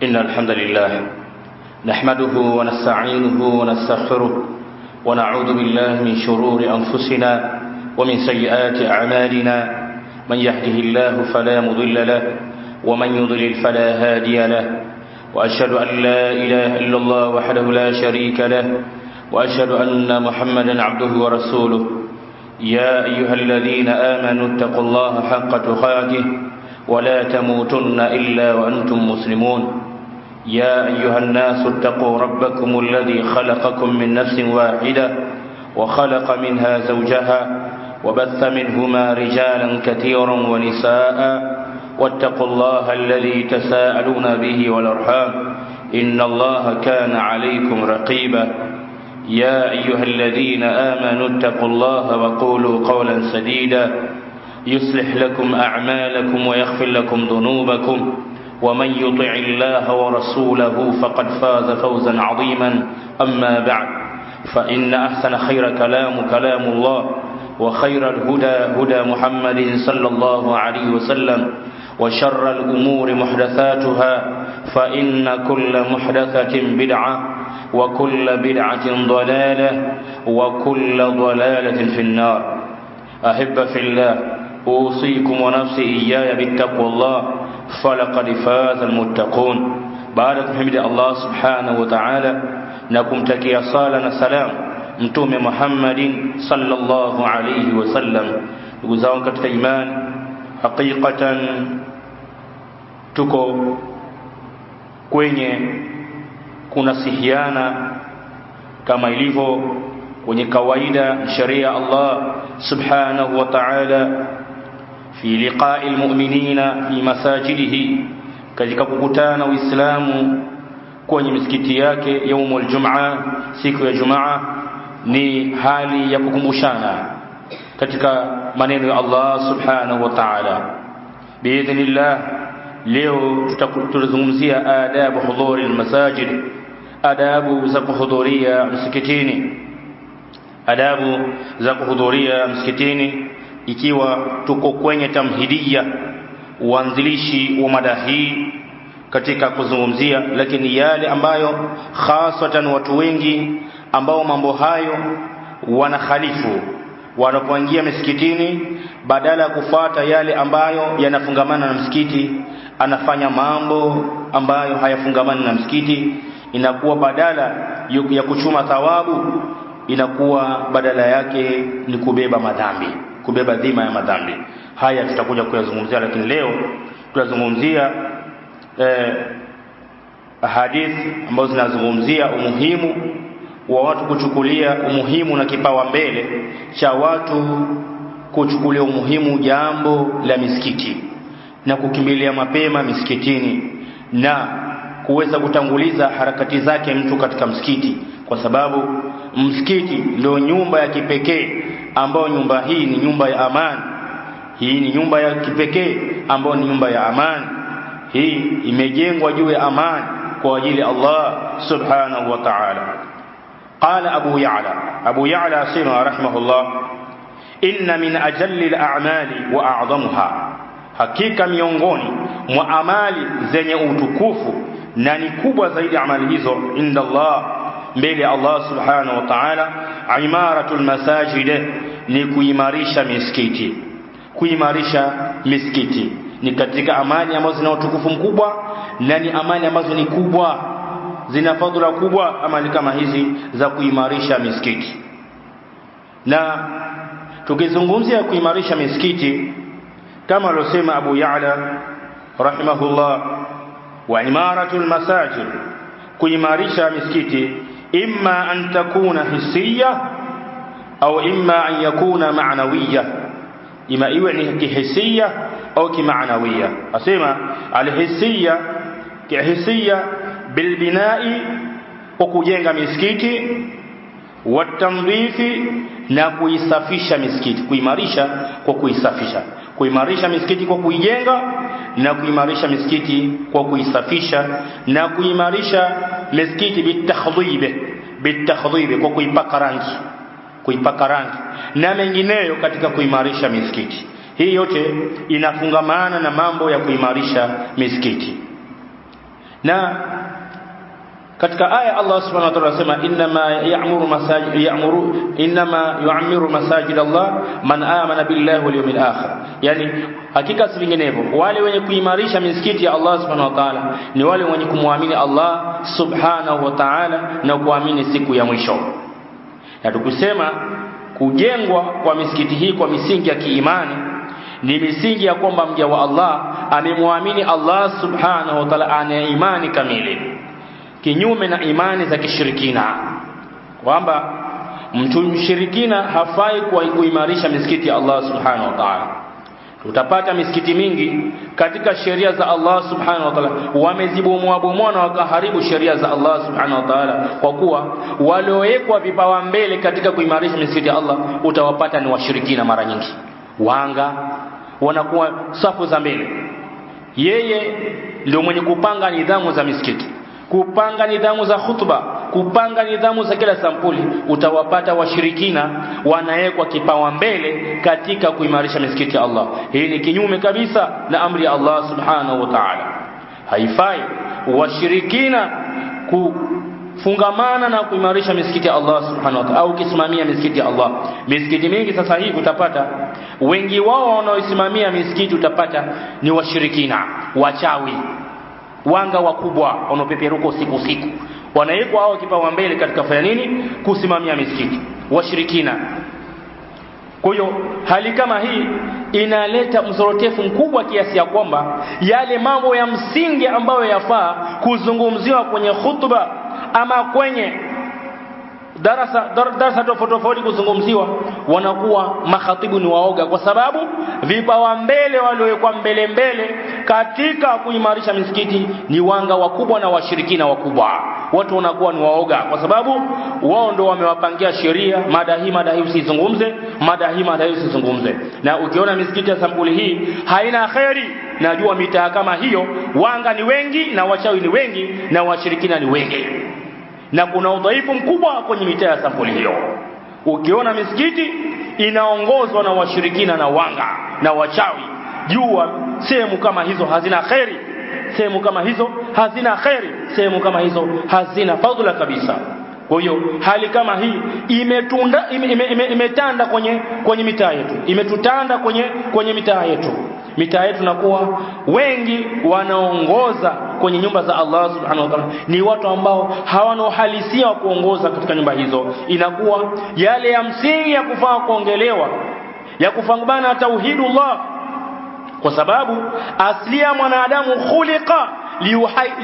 إن الحمد لله نحمده ونستعينه ونستغفره ونعوذ بالله من شرور أنفسنا ومن سيئات أعمالنا. من يهده الله فلا مضل له ومن يضلل فلا هادي له. وأشهد أن لا إله إلا الله وحده لا شريك له وأشهد أن محمدا عبده ورسوله. يا أيها الذين آمنوا اتقوا الله حق تقاته ولا تموتن إلا وأنتم مسلمون. يا أيها الناس اتقوا ربكم الذي خلقكم من نفس واحدة وخلق منها زوجها وبث منهما رجالا كثيرا ونساء واتقوا الله الذي تساءلون به والأرحام إن الله كان عليكم رقيبا. يا أيها الذين آمنوا اتقوا الله وقولوا قولا سديدا يصلح لكم أعمالكم ويغفر لكم ذنوبكم ومن يطع الله ورسوله فقد فاز فوزا عظيما. أما بعد فإن أحسن خير كلام الله وخير الهدى هدى محمد صلى الله عليه وسلم وشر الأمور محدثاتها فإن كل محدثة بدعة وكل بدعة ضلالة وكل ضلالة في النار. أحب في الله أوصيكم ونفسي إياي بالتقوى الله فلقد فاز المتقون. بعد تحميد الله سبحانه وتعالى نكم تكي صالة سلام متوم محمد صلى الله عليه وسلم. نقول katika imani hakikatan tuko kwenye kunasihiana kama ilivyo kwenye kawaida sharia Allah subhanahu wa ta'ala fi liqa'il mu'minina fi masajidihi, katika kukutana Uislamu kwenye misikiti yake yaumul Jum'a, siku ya Jumaa, ni hali ya kukumbushana katika maneno ya Allah subhanahu wa ta'ala. Biidhnillah leo tutazungumzia adabu hudhuri almasajid, adabu za kuhudhuria msikitini, adabu za kuhudhuria msikitini, ikiwa tuko kwenye tamhidia, uanzilishi wa mada hii katika kuzungumzia, lakini yale ambayo hasatan watu wengi ambao mambo hayo wanakhalifu wanapoingia msikitini, badala ya kufuata yale ambayo yanafungamana na msikiti, anafanya mambo ambayo hayafungamani na msikiti. Inakuwa badala ya kuchuma thawabu, inakuwa badala yake ni kubeba madhambi, kubeba dhima ya madhambi. Haya tutakuja kuyazungumzia, lakini leo tutazungumzia hadithi ambazo zinazungumzia umuhimu wa watu kuchukulia umuhimu na kipawa mbele cha watu kuchukulia umuhimu jambo la misikiti na kukimbilia mapema misikitini na kuweza kutanguliza harakati zake mtu katika msikiti, kwa sababu msikiti ndio nyumba ya kipekee ambayo nyumba hii ni nyumba ya amani. Hii ni nyumba ya kipekee ambayo ni nyumba ya amani. Hii imejengwa juu ya amani kwa ajili ya Allah subhanahu wa ta'ala. قال أبو يعلى سيما رحمه الله: إن من أجل الأعمال وأعظمها، hakika miongoni mwa amali zenye utukufu na ni kubwa zaidi amali hizo inda Allah, mbele ya Allah subhanahu wa ta'ala, imaratul masajid, ni kuimarisha misikiti. Kuimarisha misikiti ni katika amali ambazo zina utukufu mkubwa na ni amali ambazo ni kubwa, zina fadhila kubwa, amali kama hizi za kuimarisha misikiti. Na tukizungumzia kuimarisha misikiti, kama alosema Abu Ya'la rahimahullah, wa imaratul masajid, kuimarisha misikiti, imma an takuna hissiyya au imma an yakuna ma'nawiyya, ima iwe ni kihissiyya au kimaanawiyya. Asema alhissiyya, kihissiyya bilbinai, kwa kujenga misikiti, watamdhifi, na kuisafisha misikiti. Kuimarisha kwa kuisafisha, kuimarisha misikiti kwa kuijenga, na kuimarisha misikiti kwa kuisafisha, na kuimarisha misikiti bitakhdhib, kwa kuipaka rangi na mengineyo katika kuimarisha misikiti. Hii yote inafungamana na mambo ya kuimarisha misikiti. Na katika aya Allah subhanahu wa ta'ala anasema inma yu'ammiru masajid Allah man amana billahi wal yawmil akhir, yani hakika si vinginevyo wale wenye kuimarisha misikiti ya Allah subhanahu wa ta'ala ni wale wenye kumwamini Allah subhanahu wa ta'ala na kuamini siku ya mwisho. Na tukusema kujengwa kwa misikiti hii kwa misingi ya kiimani ni misingi ya kwamba mja wa Allah amemwamini Allah subhanahu wa ta'ala, ana imani kamili, kinyume na imani za kishirikina kwamba mtu mshirikina hafai kuimarisha misikiti ya Allah subhanahu wa ta'ala. Tutapata misikiti mingi katika sheria za Allah subhanahu wa ta'ala wamezibomoa na wakaharibu sheria za Allah subhanahu wa ta'ala, kwa kuwa waliowekwa vipawa mbele katika kuimarisha misikiti ya Allah utawapata ni washirikina. Mara nyingi wanga wanakuwa safu za mbele. Yeye ndio mwenye kupanga nidhamu za misikiti, kupanga nidhamu za khutba, kupanga nidhamu za kila sampuli. Utawapata washirikina wanawekwa kipawa mbele katika kuimarisha misikiti ya Allah. Hii ni kinyume kabisa na amri ya Allah subhanahu wa ta'ala. Haifai washirikina kufungamana na kuimarisha misikiti ya Allah subhanahu wa ta'ala au kusimamia misikiti ya Allah. Misikiti mingi sasa hivi utapata wengi wao wanaoisimamia misikiti utapata ni washirikina, wachawi, wanga wakubwa wanaopeperuka usiku wanawekwa hao kipawa mbele katika kufanya nini? Kusimamia misikiti, washirikina. Kwa hiyo hali kama hii inaleta mzorotefu mkubwa kiasi ya kwamba yale mambo ya msingi ambayo yafaa kuzungumziwa kwenye khutba ama kwenye darasa tofauti kuzungumziwa, wanakuwa makhatibu ni waoga, kwa sababu vipawa mbele waliowekwa mbele katika kuimarisha misikiti ni wanga wakubwa na washirikina wakubwa. Watu wanakuwa ni waoga kwa sababu wao ndio wamewapangia sheria, mada hii usizungumze, mada hii usizungumze. Na ukiona misikiti ya sampuli hii haina khairi, najua mitaa kama hiyo wanga ni wengi na wachawi ni wengi na washirikina ni wengi, na kuna udhaifu mkubwa kwenye mitaa ya sampuli hiyo. Ukiona misikiti inaongozwa na washirikina na wanga na wachawi, jua sehemu kama hizo hazina khairi, sehemu kama hizo hazina khairi, sehemu kama hizo hazina fadhila kabisa. Kwa hiyo hali kama hii imetanda kwenye mitaa yetu, imetutanda kwenye mitaa yetu. Mitaa yetu nakuwa wengi wanaongoza kwenye nyumba za Allah subhanahu wa ta'ala ni watu ambao hawana uhalisia wa kuongoza katika nyumba hizo. Inakuwa yale ya msingi ya kufaa kuongelewa, ya kufangamana na tauhidullah, kwa sababu asli ya mwanadamu khuliqa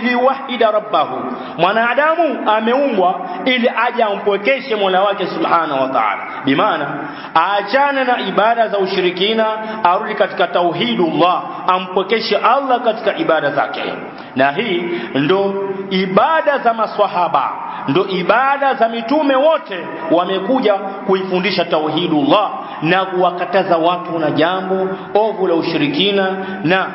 liwahida rabbahu. Mwanadamu ameumbwa ili aje ampwekeshe Mola wake subhanahu wa ta'ala, bimaana aachane na ibada za ushirikina, arudi katika tauhidullah, ampwekeshe Allah katika ibada zake. Na hii ndo ibada za maswahaba, ndo ibada za mitume wote wamekuja kuifundisha tauhidullah na kuwakataza watu na jambo ovu la ushirikina na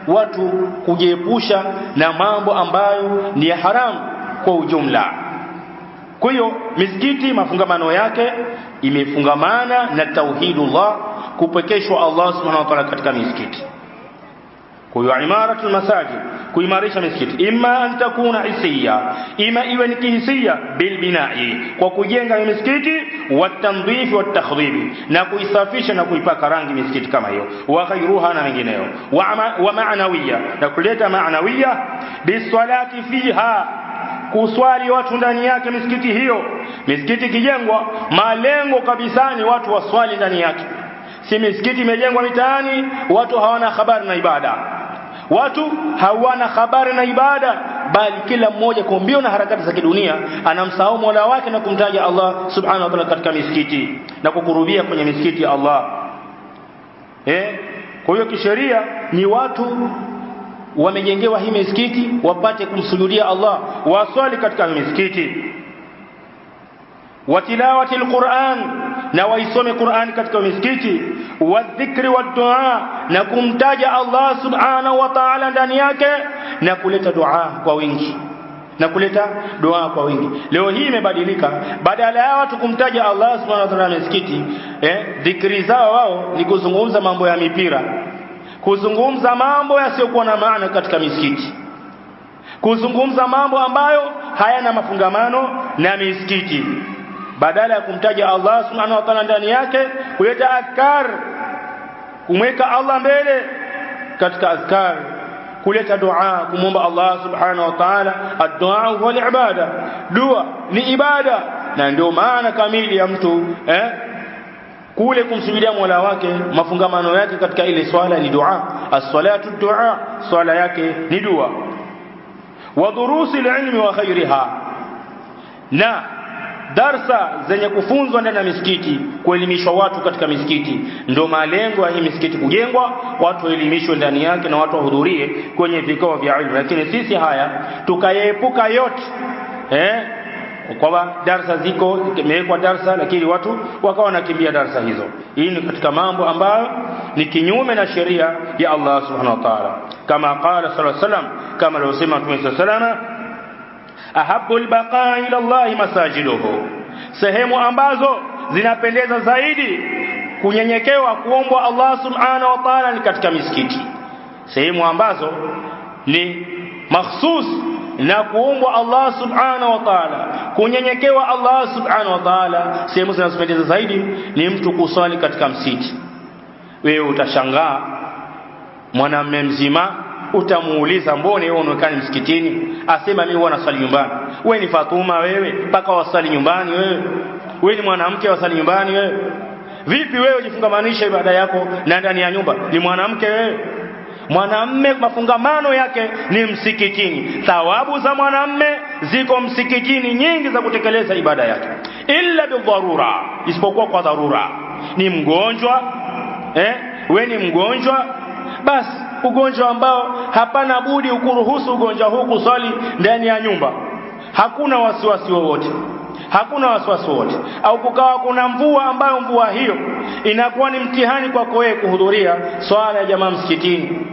watu kujiepusha na mambo ambayo ni haramu kwa ujumla. Kwa hiyo misikiti mafungamano yake imefungamana na tauhidullah, kupekeshwa Allah subhanahu wa ta'ala katika misikiti. Kwa hiyo imaratul masajid, kuimarisha misikiti, imma an takuna hisiya, ima iwe ni kihisia bil binai, kwa kujenga misikiti, wa tandhif wa takhdhib, na kuisafisha na kuipaka rangi misikiti kama hiyo, wa ghayruha na mengineyo, wa ma'nawiya, na kuleta ma'nawiya bisalati fiha, kuswali watu ndani yake misikiti hiyo. Misikiti kijengwa malengo kabisa ni watu waswali ndani yake, si misikiti imejengwa mitaani watu hawana habari na ibada. Watu hawana habari na ibada, bali kila mmoja kwa mbio na harakati za kidunia anamsahau Mola wake na kumtaja Allah subhanahu wa ta'ala katika misikiti na kukurubia kwenye misikiti ya Allah. Kwa hiyo kisheria ni watu wamejengewa hii misikiti wapate kumsujudia Allah, waswali katika misikiti, wa tilawati alquran, na waisome Qur'an katika misikiti, wa dhikri wa dua, na kumtaja Allah subhanahu wa ta'ala ndani yake, na kuleta dua kwa wingi, na kuleta dua kwa wingi. Leo hii imebadilika, badala ya watu kumtaja Allah subhanahu wa ta'ala misikiti, dhikri zao wao ni kuzungumza mambo ya mipira, kuzungumza mambo yasiyokuwa na maana katika misikiti, kuzungumza mambo ambayo hayana mafungamano na misikiti, badala ya kumtaja Allah subhanahu wa ta'ala ndani yake, kuleta adhkar, kumweka Allah mbele katika adhkar, kuleta dua, kumwomba Allah subhanahu wa ta'ala. Ad-du'a huwa ibada, dua ni ibada, na ndio maana kamili ya mtu kule kumsujudia Mola wake, mafungamano yake katika ile swala ni dua. As-salatu dua, swala yake ni dua. Wa durusi al-ilmi wa khairiha, na darsa zenye kufunzwa ndani ya misikiti, kuelimishwa watu katika misikiti. Ndio malengo ya hii misikiti kujengwa, watu waelimishwe ndani yake na watu wahudhurie kwenye vikao vya ilmu. Lakini sisi haya tukayeepuka yote, kwa darasa ziko imewekwa darasa, lakini watu wakawa wanakimbia darasa hizo. Hii ni katika mambo ambayo ni kinyume na sheria ya Allah subhanahu wa ta'ala. Kama qala sallallahu alaihi wasallam, kama alivyosema Mtume sallallahu alaihi wasallam, ahabbul baqa ila Allah masajiduhu, sehemu ambazo zinapendeza zaidi kunyenyekewa kuombwa Allah subhanahu wa ta'ala ni katika misikiti. Sehemu ambazo ni mahsus na kuombwa Allah subhanahu wa ta'ala, kunyenyekewa Allah subhanahu wa ta'ala, sehemu zinazopendeza zaidi ni mtu kusali katika msikiti. Wewe utashangaa mwanamume mzima, utamuuliza mbona wewe unaonekana msikitini, asema mimi huwa nasali nyumbani. Wewe ni Fatuma wewe mpaka wasali nyumbani wewe? Wewe ni mwanamke wasali nyumbani wewe? Vipi wewe ujifungamanisha ibada yako na ndani ya nyumba? Ni mwanamke wewe? Mwanamume mafungamano yake ni msikitini. Thawabu za mwanamume ziko msikitini nyingi za kutekeleza ibada yake, illa bidharura, isipokuwa kwa dharura. Ni mgonjwa, wewe ni mgonjwa, basi ugonjwa ambao hapana budi ukuruhusu ugonjwa huu kusali ndani ya nyumba, hakuna wasiwasi wowote, hakuna wasiwasi wote. Au kukawa kuna mvua ambayo mvua hiyo inakuwa ni mtihani kwako wewe kuhudhuria swala ya jamaa msikitini,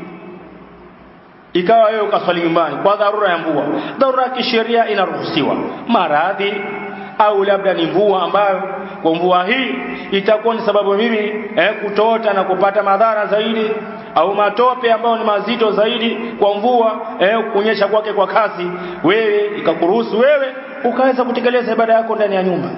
ikawa wewe ukaswali nyumbani kwa dharura ya mvua. Dharura ya kisheria inaruhusiwa, maradhi au labda ni mvua ambayo kwa mvua hii itakuwa ni sababu mimi kutota na kupata madhara zaidi, au matope ambayo ni mazito zaidi kwa mvua kunyesha kwake kwa kasi, wewe ikakuruhusu wewe ukaweza kutekeleza ibada yako ndani ya nyumba,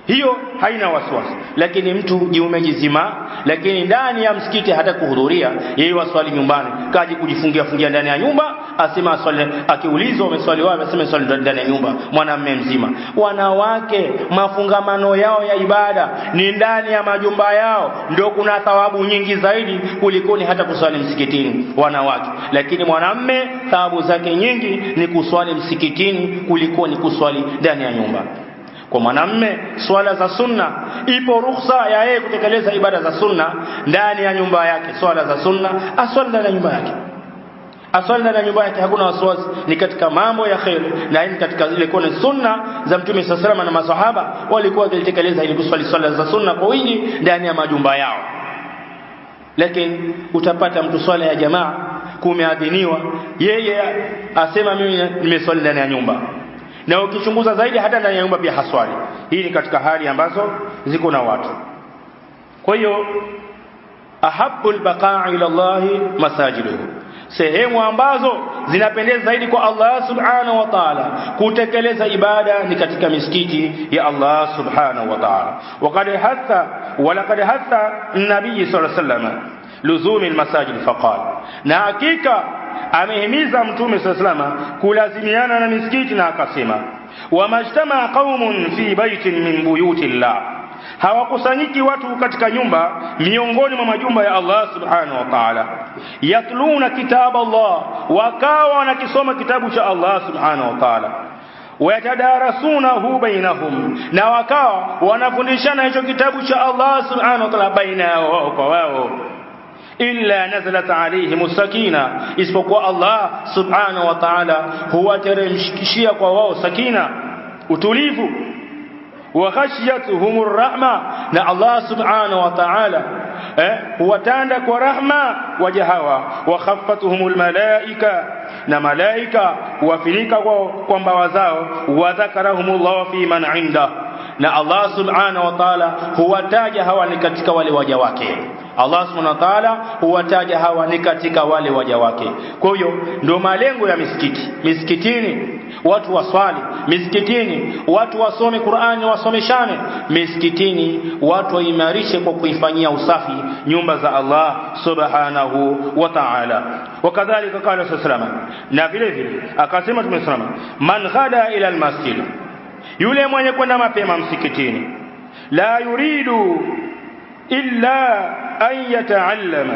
hiyo haina wasiwasi. Lakini mtu jiume jizima, lakini ndani ya msikiti hata kuhudhuria, yeye waswali nyumbani, kaji kujifungia ndani ya nyumba, asema aswali. Akiulizwa umeswali wapi, asema swali ndani ya nyumba. Mwanamume mzima. Wanawake mafungamano yao ya ibada ni ndani ya majumba yao, ndio kuna thawabu nyingi zaidi kulikoni hata kuswali msikitini wanawake. Lakini mwanamume thawabu zake nyingi ni kuswali msikitini kulikoni kuswali ndani ya nyumba. Kwa mwanamume swala za sunna ipo ruhusa ya yeye kutekeleza ibada za sunna ndani ya nyumba yake. Swala za sunna aswali ndani ya nyumba yake, aswali ndani ya nyumba yake, hakuna wasiwasi. Ni katika mambo ya khair, na hii katika zile kone sunna za Mtume sallallahu alaihi wasallam na masahaba walikuwa wakitekeleza ili kuswali swala za sunna kwa wingi ndani ya majumba yao. Lakini utapata mtu swala ya jamaa kumeadhiniwa, yeye asema mimi nimeswali ndani ya nyumba, na ukichunguza zaidi hata ndani ya nyumba pia haswali. Hii ni katika hali ambazo ziko na watu. Kwa hiyo ahabbul baqa ila Allah masajiduhu, sehemu ambazo zinapendeza zaidi kwa Allah subhanahu wa ta'ala kutekeleza ibada ni katika misikiti ya Allah subhanahu wa ta'ala. Walaqad hatha an-nabiy sallallahu alayhi wasallam luzum al-masajid faqala, na hakika amehimiza Mtume sallallahu alayhi wasallam kulazimiana na misikiti, na akasema wamajtama qaumun fi baitin min buyutillah, hawakusanyiki watu katika nyumba miongoni mwa majumba ya Allah subhanahu wa ta'ala, yatluna kitab Allah, wakawa wanakisoma kitabu cha Allah subhanahu wa ta'ala, wayatadarasunahu bainahum, na wakawa wanafundishana hicho kitabu cha Allah subhanahu wa ta'ala baina yao kwa wao, illa nazalat alayhim sakina, isipokuwa Allah subhanahu wa ta'ala huwateremshia kwa wao sakina, utulivu, wa khashiyatuhumur rahma, na Allah subhanahu wa ta'ala huwatanda kwa rahma waja hawa, wa khaffatuhumul malaika, na malaika wafinika kwa mbawa zao, wa dhakarahumullah fi man inda, na Allah subhanahu wa ta'ala huwataja hawa ni katika wale waja wake. Allah subhanahu wa ta'ala huwataja hawa ni katika wale waja wake. Kwa hiyo ndio malengo ya misikiti. Misikitini watu waswali, misikitini watu wasome Qur'ani, wasomeshane, misikitini watu waimarishe kwa kuifanyia usafi nyumba za Allah subhanahu wa ta'ala. Wakadhalika qala sallallahu na vile vile akasema tumesema man ghada ila almasjid, yule mwenye kwenda mapema msikitini, la yuridu illa an yataallama,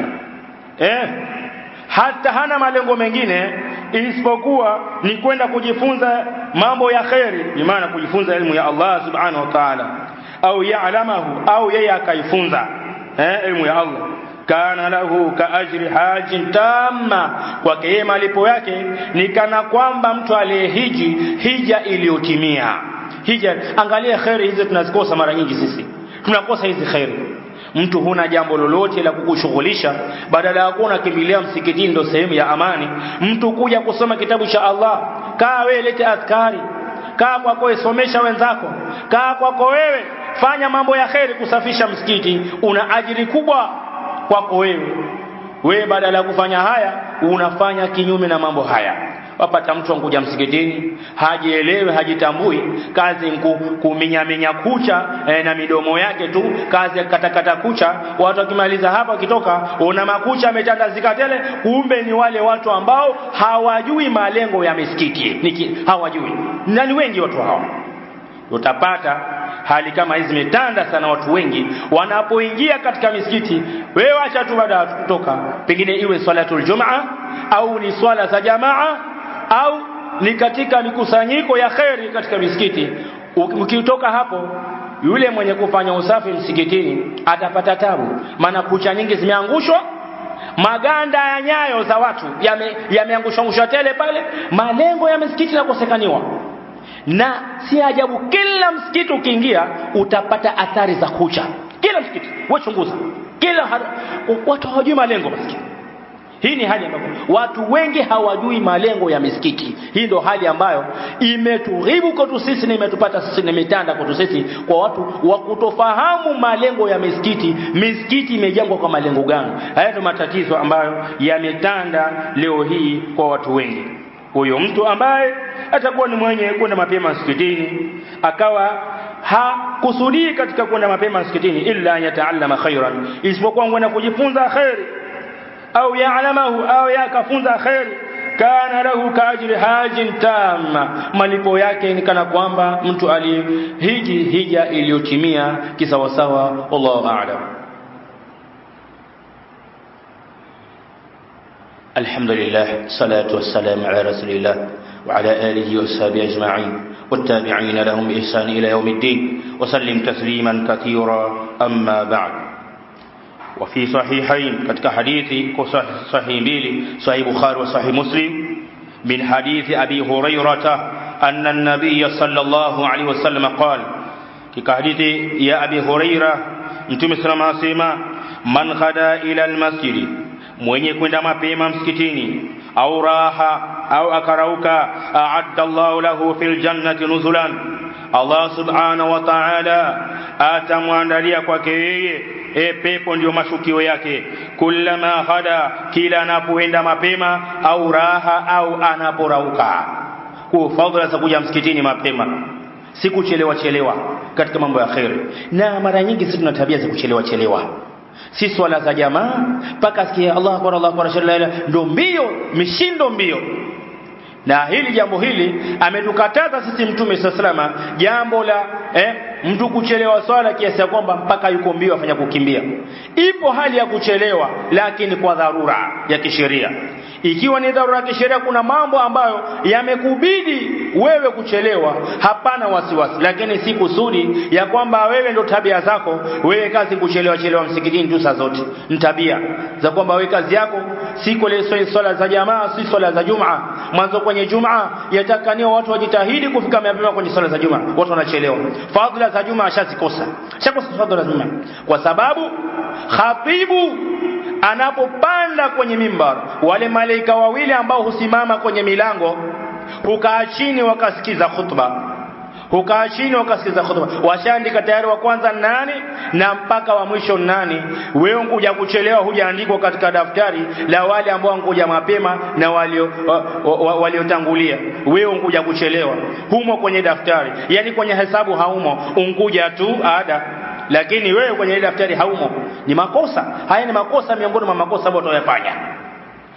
hata hana malengo mengine isipokuwa ni kwenda kujifunza mambo ya khairi, bi maana kujifunza elimu ya Allah subhanahu wa ta'ala, au ya'lamahu, au yeye akaifunza elimu ya Allah, kana lahu ka ajri hajin tamma, kwa yeye malipo yake ni kana kwamba mtu aliyehiji hija iliyotimia. Hija, angalia khairi hizi tunazikosa mara nyingi sisi. Tunakosa hizi khairi. Mtu huna jambo lolote la kukushughulisha, badala ya kuona kimbilia msikitini ndio sehemu ya amani, mtu kuja kusoma kitabu cha Allah. Kaa wewe, lete adhkari, kaa kwako somesha wenzako, kaa kwako wewe fanya mambo ya khairi, kusafisha msikiti, una ajiri kubwa kwako wewe. Wewe badala ya kufanya haya unafanya kinyume na mambo haya. Wapata mtu ankuja msikitini hajielewe, hajitambui, kazi kuminya kucha na midomo yake tu, kazi ya katakata kucha. Watu wakimaliza hapa kitoka una makucha ametandazika tele, kumbe ni wale watu ambao hawajui malengo ya misikiti. Hawajui. Nani wengi watu hao. Utapata hali kama hizi metanda sana. Watu wengi wanapoingia katika misikiti, wewe acha tu baada kutoka, pengine iwe swalatul jumaa au ni swala za jamaa au ni katika mikusanyiko ya khairi katika misikiti, ukitoka hapo yule mwenye kufanya usafi msikitini atapata tabu, maana kucha nyingi zimeangushwa, maganda ya nyayo za watu yameangushwa tele pale, malengo ya misikiti yanakosekaniwa. Na si ajabu kila msikiti ukiingia utapata athari za kucha. Kila msikiti wewe chunguza, watu hawajui malengo maskini. Hii ni hali ambayo watu wengi hawajui malengo ya misikiti. Hii ndio hali ambayo imetughibu kwetu sisi na imetupata sisi, na imetanda kwetu sisi, kwa watu wa kutofahamu malengo ya misikiti. Misikiti imejengwa kwa malengo gani? Haya ndio matatizo ambayo yametanda leo hii kwa watu wengi. Huyo mtu ambaye atakuwa ni mwenye kwenda mapema msikitini, akawa hakusudii katika kwenda mapema msikitini illa yataallama khairan, isipokuwa kwenda kujifunza khairi, au ya'lamahu, au yakafunza khairi, kana lahu ka ajri hajin tamma, malipo yake ni kana kwamba mtu alihiji hija iliyotimia kisawasawa. Wallahu a'lam. الحمد لله، الصلاة والسلام على رسول الله وعلى آله وصحبه أجمعين والتابعين لهم بإحسان إلى يوم الدين، وسلم تسليما كثيرا. أما بعد، وفي صحيحين كتك حديث صحيح بيلي صحيح بخاري وصحيح مسلم من حديث أبي هريرة أن النبي صلى الله عليه وسلم قال، كحديث يا أبي هريرة انتم سلام سيما من غدا إلى المسجد، mwenye kwenda mapema msikitini, au raha au akarauka, a'adda Allahu lahu fil jannati nuzulan, Allah subhanahu wa ta'ala atamwandalia kwake yeye pepo ndio mashukio yake. Kullama ghada, kila anapoenda mapema, au raha au anaporauka. Kwa fadhila za kuja msikitini mapema, si kuchelewa katika mambo ya khair. Na mara nyingi sisi tuna tabia za kuchelewa. Si swala za jamaa mpaka sikia Allahu akbar Allahu akbar ndio mbio, mishindo mbio. Na hili jambo hili ametukataza sisi Mtume sallallahu, jambo la mtu kuchelewa swala kiasi ya kwamba mpaka yuko mbio afanya kukimbia. Ipo hali ya kuchelewa lakini kwa dharura ya kisheria. Ikiwa ni dharura ya kisheria, kuna mambo ambayo yamekubidi wewe kuchelewa, hapana wasiwasi. Lakini si kusudi ya kwamba wewe ndio tabia zako, wewe kazi kuchelewa msikitini tu saa zote. Ni tabia za kwamba wewe kazi yako si kule swala za jamaa, si swala za Jumaa. Mwanzo kwenye Jumaa yatakaniwa watu wajitahidi kufika mapema kwenye swala za Jumaa, watu wanachelewa. Fadhila za Jumaa shakosa fadhila za Jumaa, kwa sababu khatibu anapopanda kwenye mimbar, wale malaika wawili ambao husimama kwenye milango hukaa chini wakasikiza khutba, hukaa chini wakasikiza khutba, washaandika tayari wa kwanza nani na mpaka wa mwisho nani. Wewe unkuja kuchelewa, hujaandikwa katika daftari la wale ambao wankuja mapema na waliotangulia. Wewe unkuja kuchelewa, humo kwenye daftari, yani kwenye hesabu haumo, unkuja tu ada, lakini wewe kwenye daftari haumo. Ni makosa haya, ni makosa miongoni mwa makosa ambayo tunayafanya.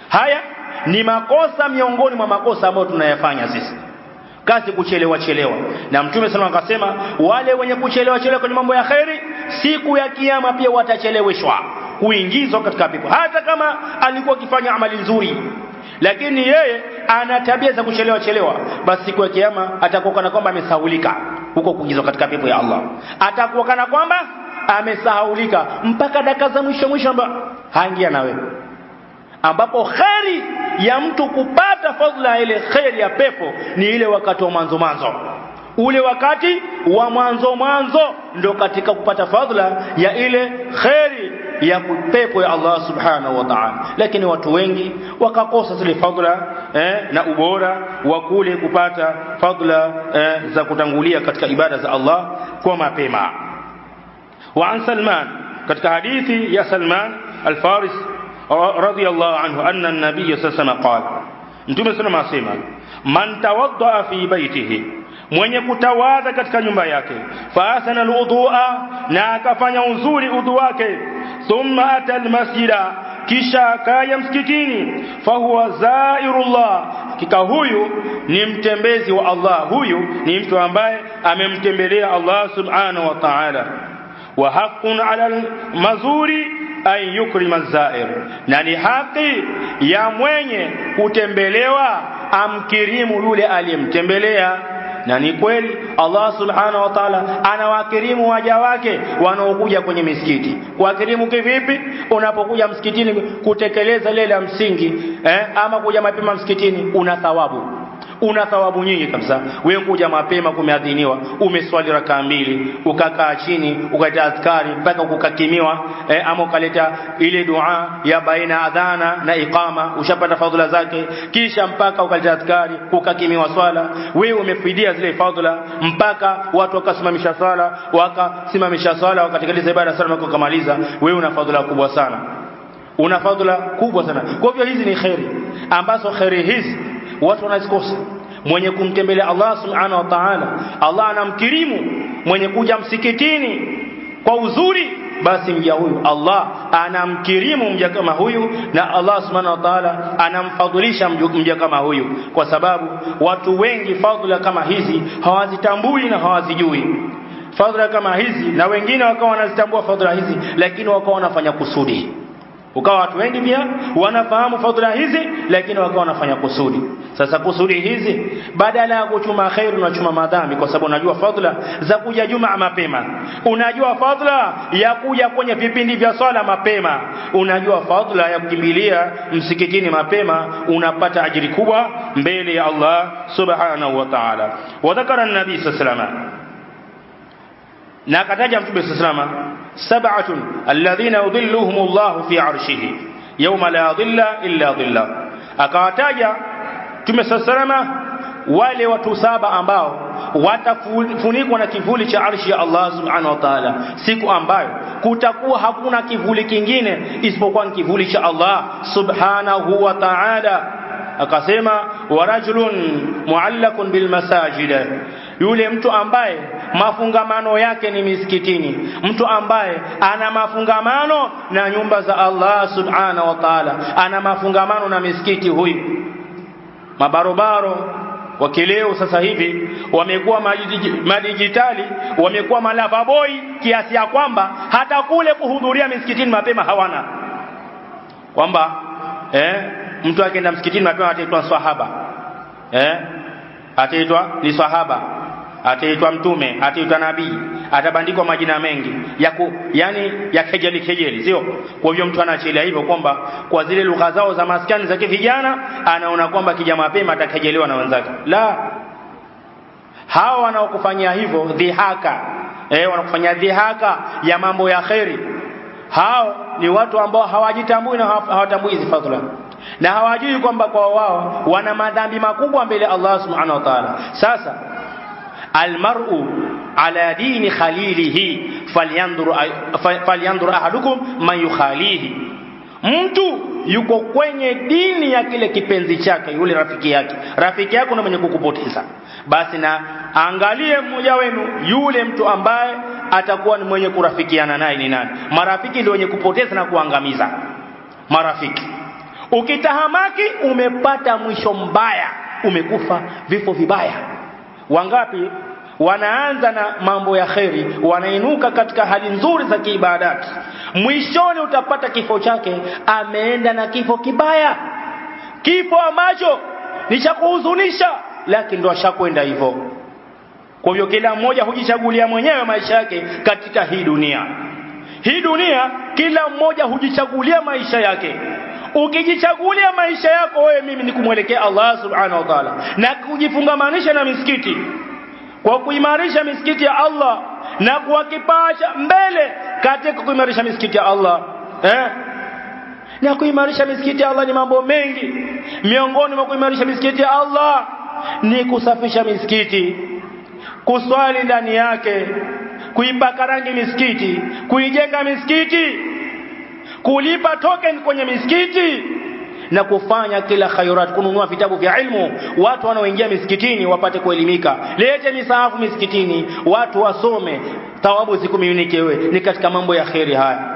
Haya ni makosa miongoni mwa makosa ambayo tunayafanya sisi, kazi kuchelewa. Na Mtume sallallahu alayhi wasallam akasema, wale wenye kuchelewa kwenye mambo ya khairi siku ya kiyama pia watacheleweshwa kuingizwa katika pepo. Hata kama alikuwa akifanya amali nzuri, lakini yeye ana tabia za kuchelewa, basi siku ya kiyama atakuwa kana kwamba amesahaulika huko kuingizwa katika pepo ya Allah. Atakuwa kana kwamba amesahaulika mpaka dakika za mwisho haingia na wewe, ambapo khairi ya mtu kupata fadhila ile khairi ya pepo ni ile wakati wa mwanzo. Ule wakati wa mwanzo ndio katika kupata fadhila ya ile khairi ya pepo ya Allah subhanahu wa ta'ala. Lakini watu wengi wakakosa zile fadhila na ubora wa kule kupata fadhila za kutangulia katika ibada za Allah kwa mapema. Wa an Salman, katika hadithi ya Salman al-Farisi radiyallahu anhu, anna an-nabiy sallallahu alayhi wasallam qala, Mtume sallallahu alayhi wasallam, man tawadda fi baytihi, mwenye kutawadha katika nyumba yake, fa asana al-wudu'a, na akafanya uzuri udhu wake, thumma ata al-masjida, kisha kaya msikitini, fa huwa zairullah, hakika huyu ni mtembezi wa Allah, huyu ni mtu ambaye amemtembelea Allah subhanahu wa ta'ala. Wa haqqun 'ala al-mazuri ay yukrima az-zair, na ni haki ya mwenye kutembelewa amkirimu yule aliyemtembelea. Na ni kweli Allah subhanahu wa ta'ala anawakirimu waja wake wanaokuja kwenye misikiti. Kuwakirimu kivipi? Unapokuja msikitini kutekeleza ile la msingi, ama kuja mapema msikitini, una thawabu nyingi kabisa. Wewe kuja mapema, kumeadhiniwa, umeswali rakaa 2, ukakaa chini, ukaleta azkari mpaka ukakimiwa, ama ukaleta ile dua ya baina adhana na iqama, ushapata fadhila zake. Kisha mpaka ukaleta azkari, ukakimiwa swala, wewe umefidia zile fadhila mpaka watu wakasimamisha swala, wakatekeleza ibada sana kumaliza. Wewe una fadhila kubwa sana, Kwa hivyo hizi ni khairi ambazo khairi hizi watu wanazikosa. Mwenye kumtembelea Allah subhanahu wa ta'ala, Allah anamkirimu. Mwenye kuja msikitini kwa uzuri, basi mja huyu Allah anamkirimu mja kama huyu, na Allah subhanahu wa ta'ala anamfadhilisha mja kama huyu, kwa sababu watu wengi fadhila kama hizi hawazitambui na hawazijui fadhila kama hizi, na wengine wakawa wanazitambua fadhila hizi lakini wakawa wanafanya kusudi. Ukawa watu wengi pia wanafahamu fadhila hizi lakini wakawa wanafanya kusudi. Sasa kusudi hizi badala ya kuchuma khairu na chuma madhambi, kwa sababu unajua fadhila za kuja Jumaa mapema, unajua fadhila ya kuja kwenye vipindi vya swala mapema, unajua fadhila ya kukimbilia msikitini mapema, unapata ajiri kubwa mbele ya Allah subhanahu wa ta'ala. Wa dhakara an-nabi sallallahu alayhi wasallam, na akataja Mtume sallallahu alayhi wasallam, sab'atun alladhina yudhilluhumullahu fi 'arshihi yawma la dhilla illa dhillah. Akawataja Mtume sallallahu alayhi wasallam wale watu 7 ambao watafunikwa na kivuli cha arshi ya Allah subhanahu wa ta'ala, siku ambayo kutakuwa hakuna kivuli kingine isipokuwa kivuli cha Allah subhanahu wa ta'ala. Akasema, wa rajulun mu'allaqun bil masajid, yule mtu ambaye mafungamano yake ni misikitini, mtu ambaye ana mafungamano na nyumba za Allah subhanahu wa ta'ala, ana mafungamano na misikiti. Huyu mabarobaro wa kileo sasa hivi wamekuwa madijitali, wamekuwa malava boy, kiasi ya kwamba hata kule kuhudhuria misikitini mapema hawana, kwamba mtu akienda msikitini mapema ataitwa sahaba, ataitwa ni sahaba, ataitwa mtume, ataitwa nabii, atabandikwa majina mengi yani ya kejeli, sio? Kwa hivyo mtu anaachilia hivyo kwamba kwa zile lugha zao za maskani za vijana anaona kwamba kija mapema atakejelewa na wenzake. La, hao wanaokufanyia hivyo dhihaka, wanakufanyia dhihaka ya mambo ya khairi, hao ni watu ambao hawajitambui na hawatambui hizi fadhila, na hawajui kwamba kwa wao wana madhambi makubwa mbele Allah subhanahu wa ta'ala. Sasa almar'u ala dini khalilihi falyandur ahadukum man yukhalihi. Mtu yuko kwenye dini ya kile kipenzi chake, yule rafiki yake. Rafiki yako ndiye mwenye kukupoteza, basi na angalie mmoja wenu yule mtu ambaye atakuwa ni mwenye kurafikiana naye ni nani. Marafiki ndio wenye kupoteza na kuangamiza. Marafiki ukitahamaki, umepata mwisho mbaya, umekufa vifo vibaya. Wangapi wanaanza na mambo ya kheri, wanainuka katika hali nzuri za kiibadati, mwishoni utapata kifo chake ameenda na kifo kibaya, kifo ambacho ni cha kuhuzunisha, lakini ndo ashakwenda hivyo. Kwa hivyo kila mmoja hujichagulia mwenyewe maisha yake katika hii dunia. Hii dunia kila mmoja hujichagulia maisha yake. Ukijichagulia maisha yako wewe, mimi ni kumwelekea Allah subhanahu wa ta'ala na kujifungamanisha na misikiti, kwa kuimarisha misikiti ya Allah na kuwakipasha mbele katika kuimarisha misikiti ya Allah. Na kuimarisha misikiti ya Allah ni mambo mengi. Miongoni mwa kuimarisha misikiti ya Allah ni kusafisha misikiti, kuswali ndani yake, kuipaka rangi misikiti, kuijenga misikiti, kulipa token kwenye misikiti na kufanya kila khairat, kununua vitabu vya ilmu, watu wanaoingia misikitini wapate kuelimika. Lete misahafu misikitini, watu wasome, thawabu zikumiminikiwe. Ni katika mambo ya khairi haya.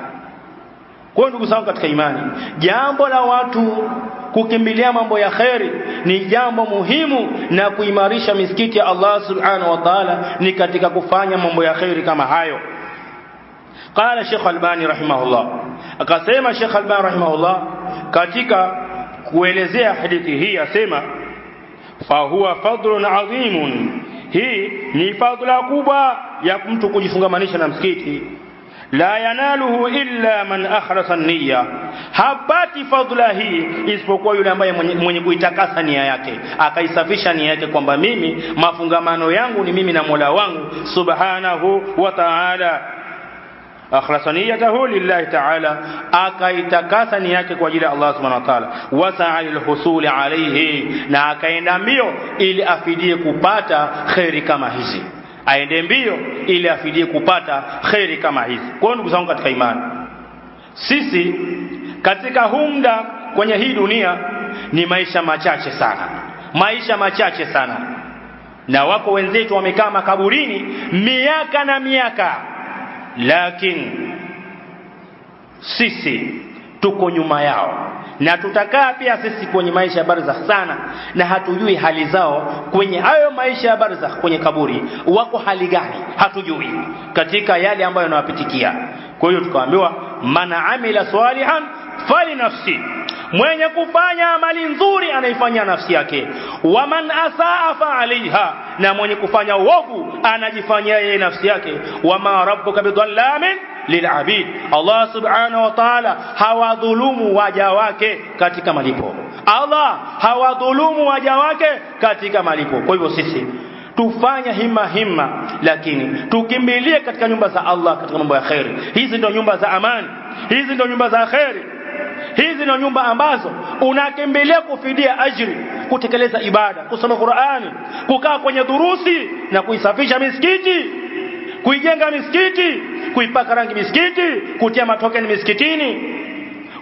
Kwa ndugu zangu katika imani, jambo la watu kukimbilia mambo ya khairi ni jambo muhimu, na kuimarisha misikiti ya Allah subhanahu wa ta'ala ni katika kufanya mambo ya khairi kama hayo. Qala Sheikh Albani rahimahullah, akasema Sheikh Albani rahimahullah katika kuelezea hadithi hii, asema fa huwa fadlun adhimun, hii ni fadhila kubwa ya mtu kujifungamanisha na msikiti. La yanaluhu illa man akhlasa niyya, hapati fadhila hii isipokuwa yule ambaye mwenye kuitakasa nia yake, akaisafisha nia yake kwamba mimi mafungamano yangu ni mimi na Mola wangu subhanahu wa ta'ala. Akhlasa niyatahu lillahi ta'ala, akaitakasa nia yake kwa ajili ya Allah subhanahu wa ta'ala. Wasa'a lilhusuli alayhi, na akaenda mbio ili afidie kupata khairi kama hizi, aende mbio ili afidie kupata khairi kama hizi. Kwa ndugu zangu katika imani, sisi katika humda kwenye hii dunia ni maisha machache sana, maisha machache sana. Na wako wenzetu wamekaa makaburini miaka na miaka, lakini sisi tuko nyuma yao, na tutakaa pia sisi kwenye maisha ya barzakh sana, na hatujui hali zao kwenye hayo maisha ya barzakh, kwenye kaburi wako hali gani, hatujui katika yale ambayo yanawapitikia. Kwa hiyo tukaambiwa man amila salihan fali nafsi, mwenye kufanya amali nzuri anaifanya nafsi yake, wa man asaa fa alaiha, na mwenye kufanya uovu anajifanyia yeye nafsi yake. Wa ma rabbuka bidhallamin lilabid, Allah subhanahu wa ta'ala hawadhulumu waja wake katika malipo. Allah hawadhulumu waja wake katika malipo. Kwa hivyo sisi tufanya himma, lakini tukimbilie katika nyumba za Allah katika mambo ya khairi. Hizi ndio nyumba za amani, hizi ndio nyumba za khairi, hizi ndio nyumba ambazo unakimbilia kufidia ajri, kutekeleza ibada, kusoma Qur'ani, kukaa kwenye durusi na kuisafisha misikiti, kuijenga misikiti, kuipaka rangi misikiti, kutia matokeni misikitini,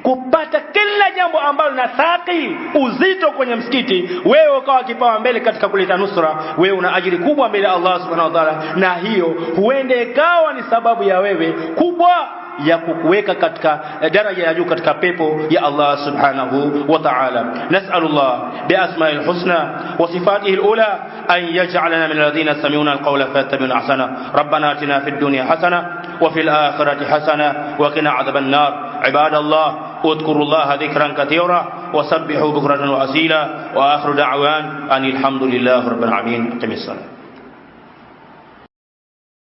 kupata kila jambo ambalo linasaki uzito kwenye msikiti. Wewe ukawa kipawa mbele katika kuleta nusra, wewe una ajiri kubwa mbele Allah subhanahu wa ta'ala, na hiyo huende ikawa ni sababu ya wewe kubwa ya kukuweka katika daraja ya juu katika pepo ya Allah subhanahu wa ta'ala. Nas'alullah bi asma'il husna wa sifatihi al-ula an yaj'alana min alladhina yastami'una al-qawla fayattabi'una ahsana. Rabbana atina fid dunya hasana wa fil akhirati hasana wa qina 'adhaban nar. Ibadallah, udhkurullaha dhikran katira wa sabbihu bukratan wa asila. Wa akhiru da'wan anil hamdulillahi rabbil alamin.